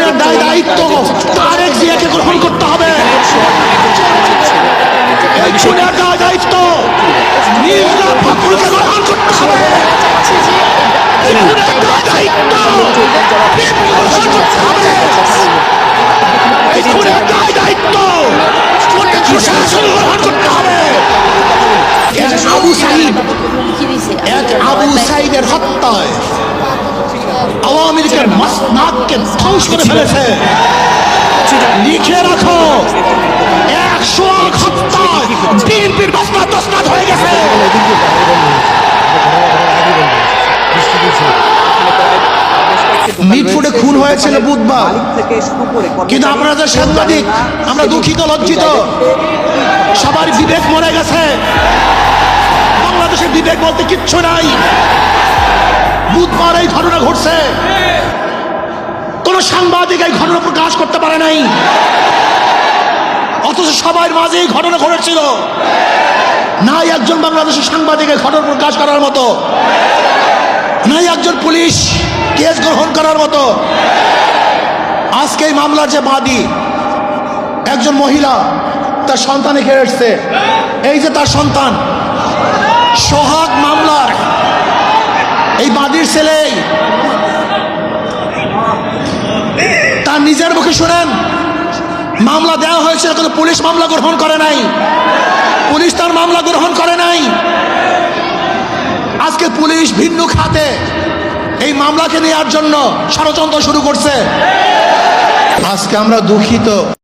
খুনের দায় দায়িত্ব তারেক জিয়াকে গ্রহণ করতে হবে। এই খুনের দায় দায়িত্ব মির্জা ফখরুলকে গ্রহণ করতে হবে। এই খুনের দায় দায়িত্ব গ্রহণ করতে হবে। এই খুনের দায় দায়িত্ব প্রশাসন গ্রহণ করতে হবে। আবু সাঈদের হত্যায় আওয়ামী লীগের মসনদকে ধ্বংস করে ফেলেছে। লিখে রাখো, 100 হত্যায় বিএনপির মসনদ তসনদ হয়ে গেছে। মিটফুটে খুন হয়েছিল বুধবার, কিন্তু আমরা যে সাংবাদিক আমরা দুঃখিত, লজ্জিত। সবার বিবেক মরে গেছে। বাংলাদেশের বিবেক বলতে কিচ্ছু নাই। বুধবার এই ঘটনা ঘটছে, কোন সাংবাদিক এই ঘটনা প্রকাশ করতে পারে নাই, অথচ সবার মাঝে এই ঘটনা ঘটেছিল। নাই একজন বাংলাদেশের সাংবাদিকের ঘটনা প্রকাশ করার মতো, নাই একজন পুলিশ কেস গ্রহণ করার মতো। আজকে এই মামলার যে বাদী একজন মহিলা, তার সন্তান এখানে এসছে। এই যে তার সন্তান, সোহাগ মামলার এই বাদীর ছেলে, তার নিজের মুখে শুনেন মামলা দেওয়া হয়েছে, কিন্তু পুলিশ মামলা গ্রহণ করে নাই। পুলিশ তার মামলা গ্রহণ করে নাই। আজকে পুলিশ ভিন্ন খাতে এই মামলাকে নেওয়ার জন্য ষড়যন্ত্র শুরু করছে। আজকে আমরা দুঃখিত।